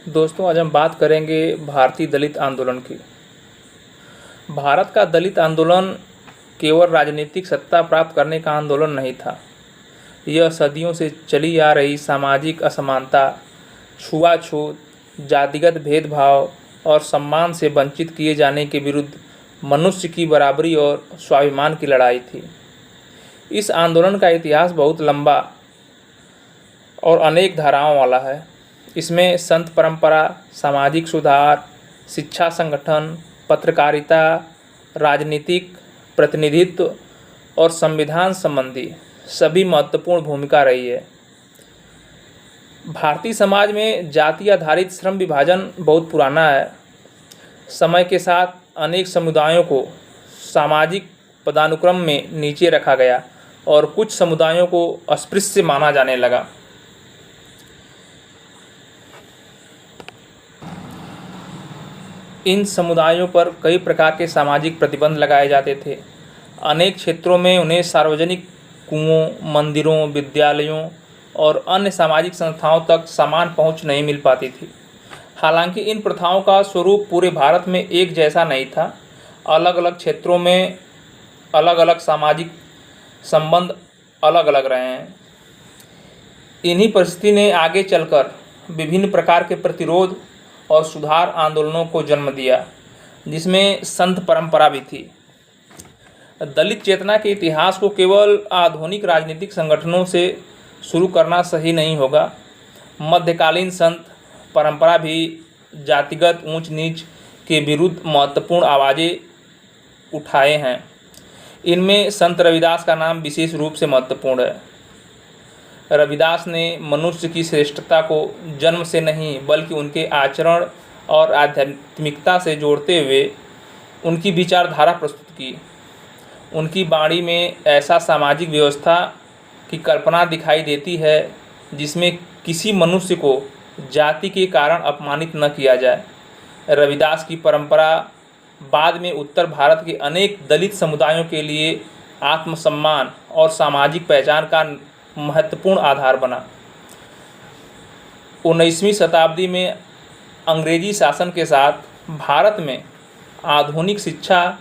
दोस्तों, आज हम बात करेंगे भारतीय दलित आंदोलन की। भारत का दलित आंदोलन केवल राजनीतिक सत्ता प्राप्त करने का आंदोलन नहीं था। यह सदियों से चली आ रही सामाजिक असमानता, छुआछूत, जातिगत भेदभाव और सम्मान से वंचित किए जाने के विरुद्ध मनुष्य की बराबरी और स्वाभिमान की लड़ाई थी। इस आंदोलन का इतिहास बहुत लंबा और अनेक धाराओं वाला है। इसमें संत परंपरा, सामाजिक सुधार, शिक्षा संगठन, पत्रकारिता, राजनीतिक प्रतिनिधित्व और संविधान संबंधी सभी महत्वपूर्ण भूमिका रही है। भारतीय समाज में जाति आधारित श्रम विभाजन बहुत पुराना है। समय के साथ अनेक समुदायों को सामाजिक पदानुक्रम में नीचे रखा गया और कुछ समुदायों को अस्पृश्य माना जाने लगा। इन समुदायों पर कई प्रकार के सामाजिक प्रतिबंध लगाए जाते थे। अनेक क्षेत्रों में उन्हें सार्वजनिक कुओं, मंदिरों, विद्यालयों और अन्य सामाजिक संस्थाओं तक समान पहुंच नहीं मिल पाती थी। हालांकि इन प्रथाओं का स्वरूप पूरे भारत में एक जैसा नहीं था। अलग अलग क्षेत्रों में अलग अलग सामाजिक संबंध अलग अलग रहे हैं। इन्हीं परिस्थिति ने आगे चलकर विभिन्न प्रकार के प्रतिरोध और सुधार आंदोलनों को जन्म दिया, जिसमें संत परंपरा भी थी। दलित चेतना के इतिहास को केवल आधुनिक राजनीतिक संगठनों से शुरू करना सही नहीं होगा। मध्यकालीन संत परंपरा भी जातिगत ऊंच नीच के विरुद्ध महत्वपूर्ण आवाज़ें उठाए हैं। इनमें संत रविदास का नाम विशेष रूप से महत्वपूर्ण है। रविदास ने मनुष्य की श्रेष्ठता को जन्म से नहीं बल्कि उनके आचरण और आध्यात्मिकता से जोड़ते हुए उनकी विचारधारा प्रस्तुत की। उनकी वाणी में ऐसा सामाजिक व्यवस्था की कल्पना दिखाई देती है जिसमें किसी मनुष्य को जाति के कारण अपमानित न किया जाए। रविदास की परंपरा बाद में उत्तर भारत के अनेक दलित समुदायों के लिए आत्मसम्मान और सामाजिक पहचान का महत्वपूर्ण आधार बना। 19वीं शताब्दी में अंग्रेजी शासन के साथ भारत में आधुनिक शिक्षा,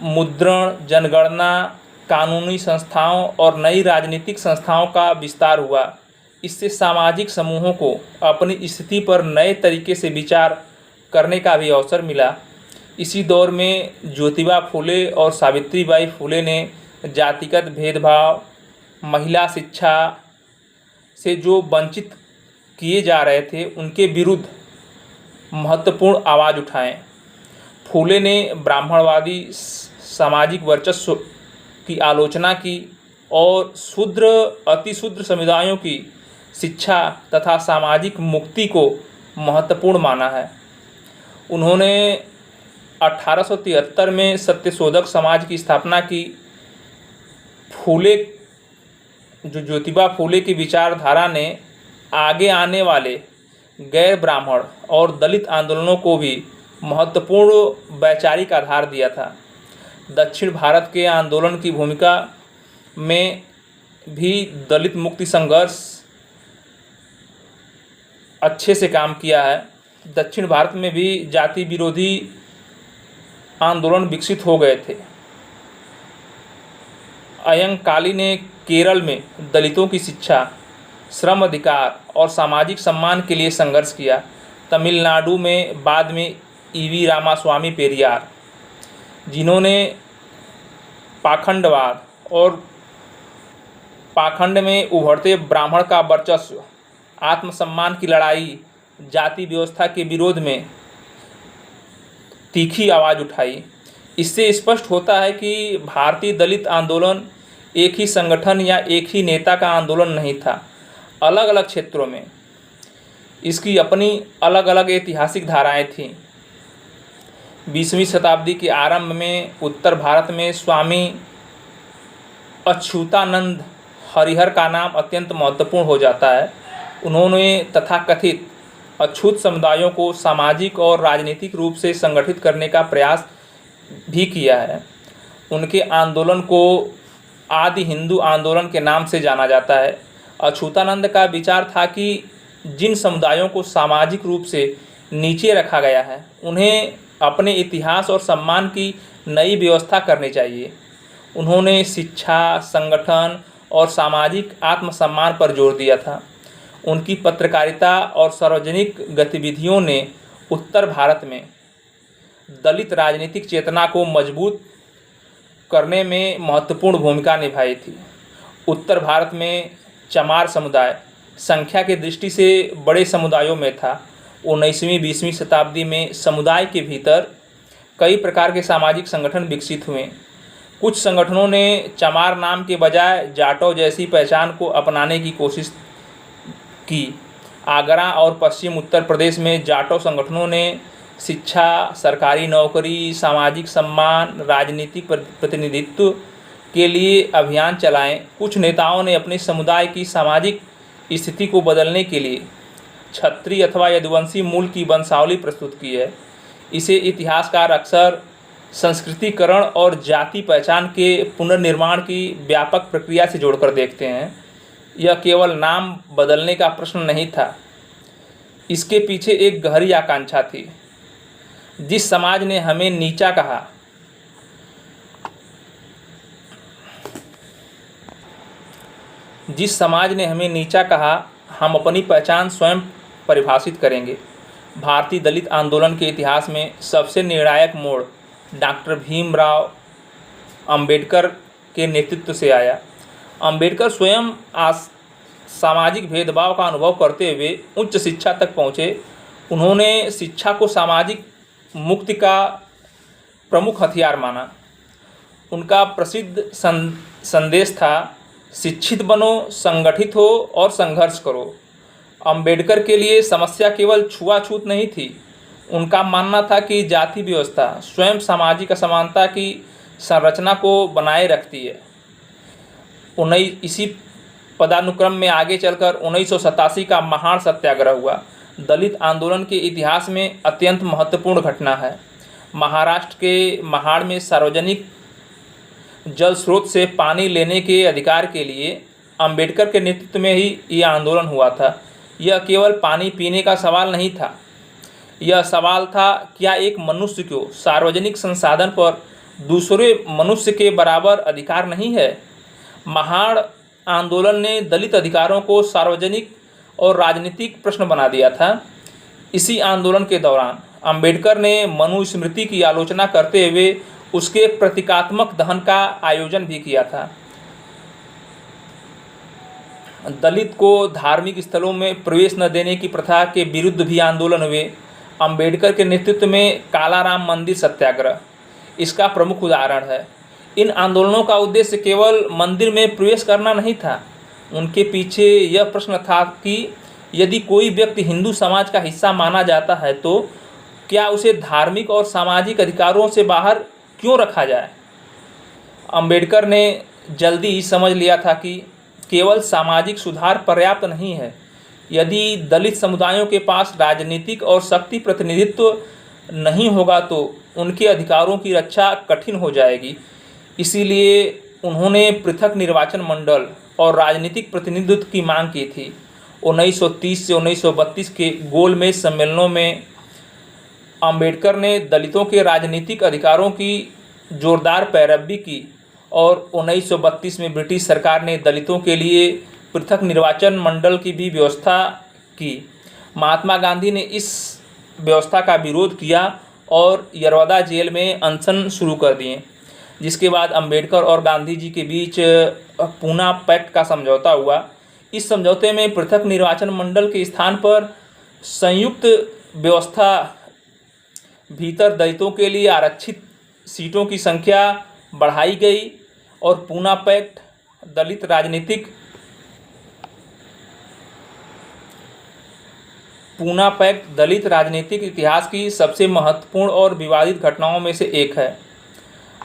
मुद्रण, जनगणना, कानूनी संस्थाओं और नई राजनीतिक संस्थाओं का विस्तार हुआ। इससे सामाजिक समूहों को अपनी स्थिति पर नए तरीके से विचार करने का भी अवसर मिला। इसी दौर में ज्योतिबा फूले और सावित्रीबाई फूले ने जातिगत भेदभाव, महिला शिक्षा से जो वंचित किए जा रहे थे उनके विरुद्ध महत्वपूर्ण आवाज़ उठाएं। फूले ने ब्राह्मणवादी सामाजिक वर्चस्व की आलोचना की और शूद्र, अतिशूद्र समुदायों की शिक्षा तथा सामाजिक मुक्ति को महत्वपूर्ण माना है। उन्होंने 1873 में सत्यशोधक समाज की स्थापना की। ज्योतिबा फूले की विचारधारा ने आगे आने वाले गैर ब्राह्मण और दलित आंदोलनों को भी महत्वपूर्ण वैचारिक आधार दिया था। दक्षिण भारत के आंदोलन की भूमिका में भी दलित मुक्ति संघर्ष अच्छे से काम किया है। दक्षिण भारत में भी जाति विरोधी आंदोलन विकसित हो गए थे। अयंकाली ने केरल में दलितों की शिक्षा, श्रम अधिकार और सामाजिक सम्मान के लिए संघर्ष किया। तमिलनाडु में बाद में ईवी रामास्वामी पेरियार, जिन्होंने पाखंडवाद और पाखंड में उभरते ब्राह्मण का वर्चस्व, आत्मसम्मान की लड़ाई, जाति व्यवस्था के विरोध में तीखी आवाज़ उठाई। इससे स्पष्ट होता है कि भारतीय दलित आंदोलन एक ही संगठन या एक ही नेता का आंदोलन नहीं था। अलग अलग क्षेत्रों में इसकी अपनी अलग अलग ऐतिहासिक धाराएं थीं। 20वीं शताब्दी के आरंभ में उत्तर भारत में स्वामी अच्युतानंद हरिहर का नाम अत्यंत महत्वपूर्ण हो जाता है। उन्होंने तथाकथित अछूत समुदायों को सामाजिक और राजनीतिक रूप से संगठित करने का प्रयास भी किया है। उनके आंदोलन को आदि हिंदू आंदोलन के नाम से जाना जाता है। अच्युतानंद का विचार था कि जिन समुदायों को सामाजिक रूप से नीचे रखा गया है उन्हें अपने इतिहास और सम्मान की नई व्यवस्था करनी चाहिए। उन्होंने शिक्षा, संगठन और सामाजिक आत्मसम्मान पर जोर दिया था। उनकी पत्रकारिता और सार्वजनिक गतिविधियों ने उत्तर भारत में दलित राजनीतिक चेतना को मजबूत करने में महत्वपूर्ण भूमिका निभाई थी। उत्तर भारत में चमार समुदाय संख्या की दृष्टि से बड़े समुदायों में था। 19वीं-20वीं शताब्दी में समुदाय के भीतर कई प्रकार के सामाजिक संगठन विकसित हुए। कुछ संगठनों ने चमार नाम के बजाय जाटों जैसी पहचान को अपनाने की कोशिश की। आगरा और पश्चिम उत्तर प्रदेश में जाटों संगठनों ने शिक्षा, सरकारी नौकरी, सामाजिक सम्मान, राजनीतिक प्रतिनिधित्व के लिए अभियान चलाए। कुछ नेताओं ने अपने समुदाय की सामाजिक स्थिति को बदलने के लिए क्षत्रिय अथवा यदुवंशी मूल की वंशावली प्रस्तुत की है। इसे इतिहासकार अक्सर संस्कृतिकरण और जाति पहचान के पुनर्निर्माण की व्यापक प्रक्रिया से जोड़कर देखते हैं। यह केवल नाम बदलने का प्रश्न नहीं था, इसके पीछे एक गहरी आकांक्षा थी। जिस समाज ने हमें नीचा कहा, हम अपनी पहचान स्वयं परिभाषित करेंगे। भारतीय दलित आंदोलन के इतिहास में सबसे निर्णायक मोड़ डॉक्टर भीमराव अंबेडकर के नेतृत्व से आया। अंबेडकर स्वयं सामाजिक भेदभाव का अनुभव करते हुए उच्च शिक्षा तक पहुँचे। उन्होंने शिक्षा को सामाजिक मुक्ति का प्रमुख हथियार माना। उनका प्रसिद्ध संदेश था, शिक्षित बनो, संगठित हो और संघर्ष करो। अंबेडकर के लिए समस्या केवल छुआछूत नहीं थी। उनका मानना था कि जाति व्यवस्था स्वयं सामाजिक असमानता की संरचना को बनाए रखती है। इसी पदानुक्रम में आगे चलकर 1987 का महान सत्याग्रह हुआ। दलित आंदोलन के इतिहास में अत्यंत महत्वपूर्ण घटना है। महाराष्ट्र के महाड़ में सार्वजनिक जल स्रोत से पानी लेने के अधिकार के लिए अंबेडकर के नेतृत्व में ही यह आंदोलन हुआ था। यह केवल पानी पीने का सवाल नहीं था, यह सवाल था, क्या एक मनुष्य को सार्वजनिक संसाधन पर दूसरे मनुष्य के बराबर अधिकार नहीं है। महाड़ आंदोलन ने दलित अधिकारों को सार्वजनिक और राजनीतिक प्रश्न बना दिया था। इसी आंदोलन के दौरान अंबेडकर ने मनुस्मृति की आलोचना करते हुए उसके प्रतीकात्मक दहन का आयोजन भी किया था। दलित को धार्मिक स्थलों में प्रवेश न देने की प्रथा के विरुद्ध भी आंदोलन हुए। अंबेडकर के नेतृत्व में कालाराम मंदिर सत्याग्रह इसका प्रमुख उदाहरण है। इन आंदोलनों का उद्देश्य केवल मंदिर में प्रवेश करना नहीं था। उनके पीछे यह प्रश्न था कि यदि कोई व्यक्ति हिंदू समाज का हिस्सा माना जाता है तो क्या उसे धार्मिक और सामाजिक अधिकारों से बाहर क्यों रखा जाए। अंबेडकर ने जल्दी ही समझ लिया था कि केवल सामाजिक सुधार पर्याप्त नहीं है। यदि दलित समुदायों के पास राजनीतिक और शक्ति प्रतिनिधित्व नहीं होगा तो उनके अधिकारों की रक्षा कठिन हो जाएगी। इसीलिए उन्होंने पृथक निर्वाचन मंडल और राजनीतिक प्रतिनिधित्व की मांग की थी। 1930 से 1932 के गोलमेज सम्मेलनों में अंबेडकर ने दलितों के राजनीतिक अधिकारों की जोरदार पैरवी की और 1932 में ब्रिटिश सरकार ने दलितों के लिए पृथक निर्वाचन मंडल की भी व्यवस्था की। महात्मा गांधी ने इस व्यवस्था का विरोध किया और यरवदा जेल में अनशन शुरू कर दिए, जिसके बाद अंबेडकर और गांधी जी के बीच पूना पैक्ट का समझौता हुआ। इस समझौते में पृथक निर्वाचन मंडल के स्थान पर संयुक्त व्यवस्था भीतर दलितों के लिए आरक्षित सीटों की संख्या बढ़ाई गई और पूना पैक्ट दलित राजनीतिक इतिहास की सबसे महत्वपूर्ण और विवादित घटनाओं में से एक है।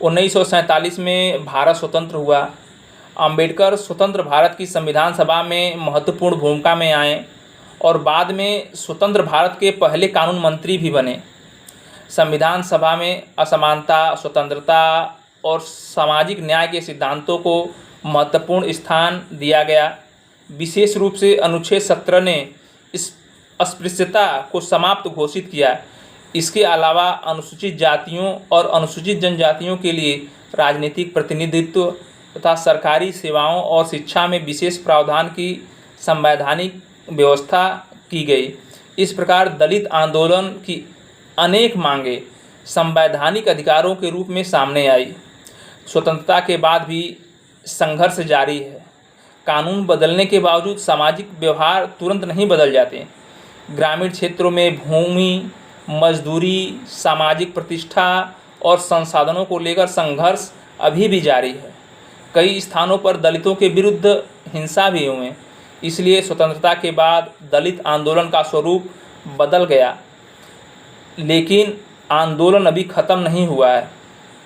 1947 में भारत स्वतंत्र हुआ। अंबेडकर स्वतंत्र भारत की संविधान सभा में महत्वपूर्ण भूमिका में आए और बाद में स्वतंत्र भारत के पहले कानून मंत्री भी बने। संविधान सभा में असमानता, स्वतंत्रता और सामाजिक न्याय के सिद्धांतों को महत्वपूर्ण स्थान दिया गया। विशेष रूप से अनुच्छेद 17 ने इस अस्पृश्यता को समाप्त घोषित किया। इसके अलावा अनुसूचित जातियों और अनुसूचित जनजातियों के लिए राजनीतिक प्रतिनिधित्व तथा सरकारी सेवाओं और शिक्षा में विशेष प्रावधान की संवैधानिक व्यवस्था की गई। इस प्रकार दलित आंदोलन की अनेक मांगें संवैधानिक अधिकारों के रूप में सामने आई। स्वतंत्रता के बाद भी संघर्ष जारी है। कानून बदलने के बावजूद सामाजिक व्यवहार तुरंत नहीं बदल जाते। ग्रामीण क्षेत्रों में भूमि, मजदूरी, सामाजिक प्रतिष्ठा और संसाधनों को लेकर संघर्ष अभी भी जारी है। कई स्थानों पर दलितों के विरुद्ध हिंसा भी हुए। इसलिए स्वतंत्रता के बाद दलित आंदोलन का स्वरूप बदल गया, लेकिन आंदोलन अभी खत्म नहीं हुआ है।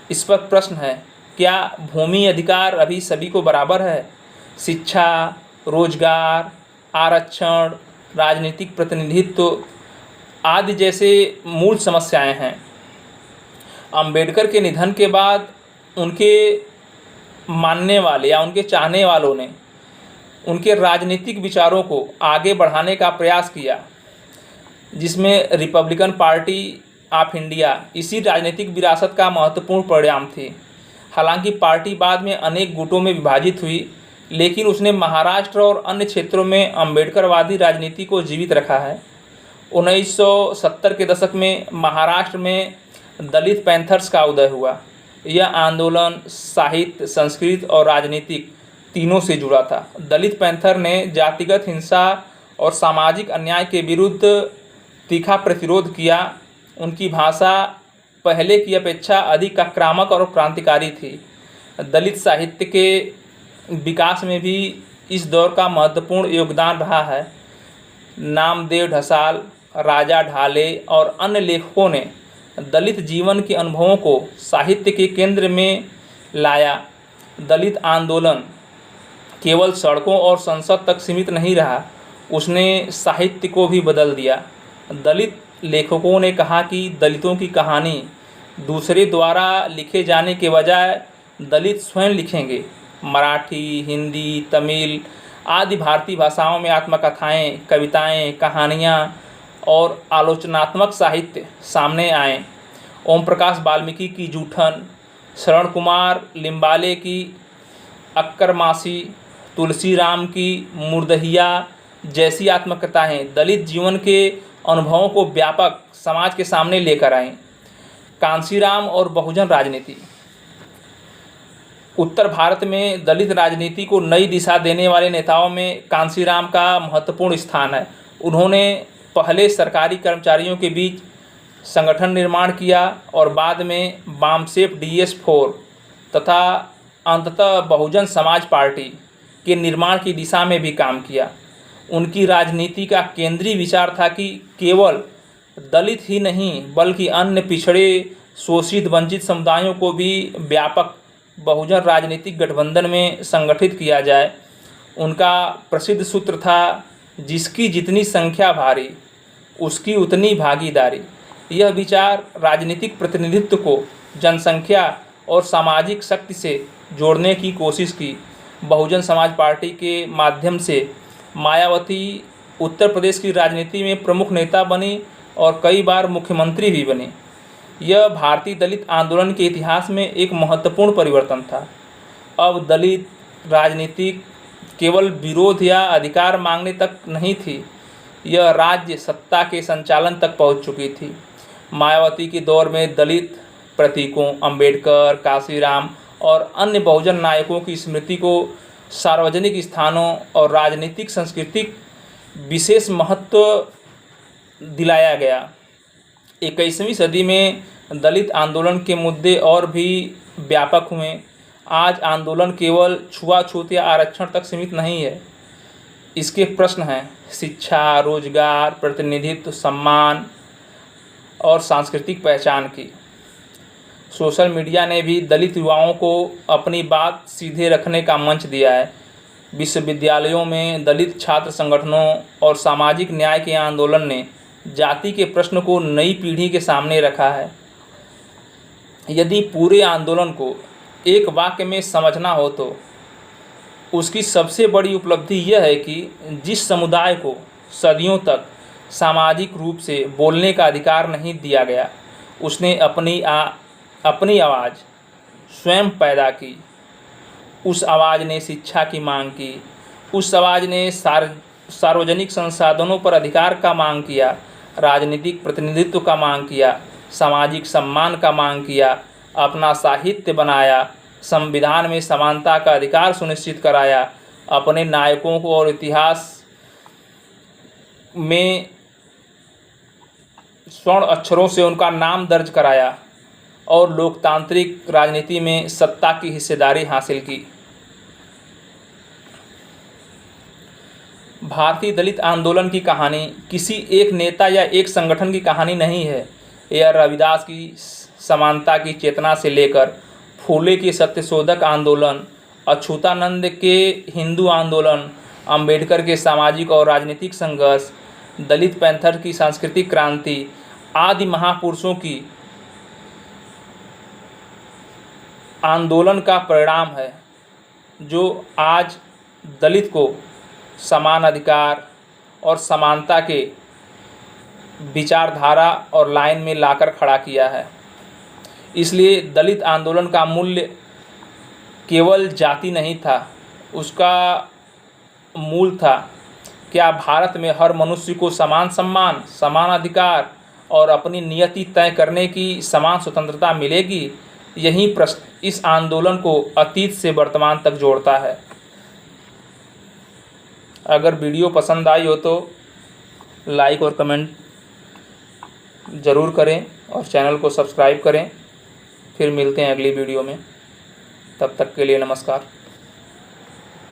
इस पर प्रश्न है, क्या भूमि अधिकार अभी सभी को बराबर है? शिक्षा, रोजगार, आरक्षण, राजनीतिक प्रतिनिधित्व आदि जैसे मूल समस्याएं हैं। अंबेडकर के निधन के बाद उनके मानने वाले या उनके चाहने वालों ने उनके राजनीतिक विचारों को आगे बढ़ाने का प्रयास किया, जिसमें रिपब्लिकन पार्टी ऑफ इंडिया इसी राजनीतिक विरासत का महत्वपूर्ण परिणाम थी। हालांकि पार्टी बाद में अनेक गुटों में विभाजित हुई, लेकिन उसने महाराष्ट्र और अन्य क्षेत्रों में अम्बेडकरवादी राजनीति को जीवित रखा है। 1970 के दशक में महाराष्ट्र में दलित पैंथर्स का उदय हुआ। यह आंदोलन साहित्य, संस्कृति और राजनीतिक तीनों से जुड़ा था। दलित पैंथर ने जातिगत हिंसा और सामाजिक अन्याय के विरुद्ध तीखा प्रतिरोध किया। उनकी भाषा पहले की अपेक्षा अधिक आक्रामक और क्रांतिकारी थी। दलित साहित्य के विकास में भी इस दौर का महत्वपूर्ण योगदान रहा है। नामदेव ढसाल, राजा ढाले और अन्य लेखकों ने दलित जीवन के अनुभवों को साहित्य के केंद्र में लाया। दलित आंदोलन केवल सड़कों और संसद तक सीमित नहीं रहा, उसने साहित्य को भी बदल दिया। दलित लेखकों ने कहा कि दलितों की कहानी दूसरे द्वारा लिखे जाने के बजाय दलित स्वयं लिखेंगे। मराठी, हिंदी, तमिल आदि भारतीय भाषाओं में आत्मकथाएं, कविताएं, कहानियाँ और आलोचनात्मक साहित्य सामने आए। ओम प्रकाश वाल्मीकि की जूठन, शरण कुमार लिम्बाले की अक्करमासी, तुलसीराम की मुर्दहिया जैसी आत्मकथाएं दलित जीवन के अनुभवों को व्यापक समाज के सामने लेकर आईं। कांशीराम और बहुजन राजनीति। उत्तर भारत में दलित राजनीति को नई दिशा देने वाले नेताओं में कांशीराम का महत्वपूर्ण स्थान है। उन्होंने पहले सरकारी कर्मचारियों के बीच संगठन निर्माण किया और बाद में बामसेफ DS-4 तथा अंततः बहुजन समाज पार्टी के निर्माण की दिशा में भी काम किया। उनकी राजनीति का केंद्रीय विचार था कि केवल दलित ही नहीं बल्कि अन्य पिछड़े, शोषित, वंचित समुदायों को भी व्यापक बहुजन राजनीतिक गठबंधन में संगठित किया जाए। उनका प्रसिद्ध सूत्र था, जिसकी जितनी संख्या भारी उसकी उतनी भागीदारी। यह विचार राजनीतिक प्रतिनिधित्व को जनसंख्या और सामाजिक शक्ति से जोड़ने की कोशिश की। बहुजन समाज पार्टी के माध्यम से मायावती उत्तर प्रदेश की राजनीति में प्रमुख नेता बनी और कई बार मुख्यमंत्री भी बनी। यह भारतीय दलित आंदोलन के इतिहास में एक महत्वपूर्ण परिवर्तन था। अब दलित राजनीति केवल विरोध या अधिकार मांगने तक नहीं थी, यह राज्य सत्ता के संचालन तक पहुंच चुकी थी। मायावती के दौर में दलित प्रतीकों, अंबेडकर, कांशीराम और अन्य बहुजन नायकों की स्मृति को सार्वजनिक स्थानों और राजनीतिक सांस्कृतिक विशेष महत्व दिलाया गया। 21वीं सदी में दलित आंदोलन के मुद्दे और भी व्यापक हुए। आज आंदोलन केवल छुआछूत या आरक्षण तक सीमित नहीं है। इसके प्रश्न हैं शिक्षा, रोजगार, प्रतिनिधित्व, सम्मान और सांस्कृतिक पहचान की। सोशल मीडिया ने भी दलित युवाओं को अपनी बात सीधे रखने का मंच दिया है। विश्वविद्यालयों में दलित छात्र संगठनों और सामाजिक न्याय के आंदोलन ने जाति के प्रश्न को नई पीढ़ी के सामने रखा है। यदि पूरे आंदोलन को एक वाक्य में समझना हो तो उसकी सबसे बड़ी उपलब्धि यह है कि जिस समुदाय को सदियों तक सामाजिक रूप से बोलने का अधिकार नहीं दिया गया। उसने अपनी आवाज़ स्वयं पैदा की। उस आवाज़ ने शिक्षा की मांग की। उस आवाज़ ने सार्वजनिक संसाधनों पर अधिकार का मांग किया, राजनीतिक प्रतिनिधित्व का मांग किया, सामाजिक सम्मान का मांग किया, अपना साहित्य बनाया, संविधान में समानता का अधिकार सुनिश्चित कराया, अपने नायकों को और इतिहास में स्वर्ण अक्षरों से उनका नाम दर्ज कराया और लोकतांत्रिक राजनीति में सत्ता की हिस्सेदारी हासिल की। भारतीय दलित आंदोलन की कहानी किसी एक नेता या एक संगठन की कहानी नहीं है। यह रविदास की समानता की चेतना से लेकर फूले के सत्यशोधक आंदोलन, अच्युतानंद के हिंदू आंदोलन, अंबेडकर के सामाजिक और राजनीतिक संघर्ष, दलित पैंथर की सांस्कृतिक क्रांति आदि महापुरुषों की आंदोलन का परिणाम है, जो आज दलित को समान अधिकार और समानता के विचारधारा और लाइन में लाकर खड़ा किया है। इसलिए दलित आंदोलन का मूल्य केवल जाति नहीं था, उसका मूल था क्या भारत में हर मनुष्य को समान सम्मान, समान अधिकार और अपनी नियति तय करने की समान स्वतंत्रता मिलेगी। यही प्रश्न इस आंदोलन को अतीत से वर्तमान तक जोड़ता है। अगर वीडियो पसंद आई हो तो लाइक और कमेंट ज़रूर करें और चैनल को सब्सक्राइब करें। फिर मिलते हैं अगली वीडियो में, तब तक के लिए नमस्कार।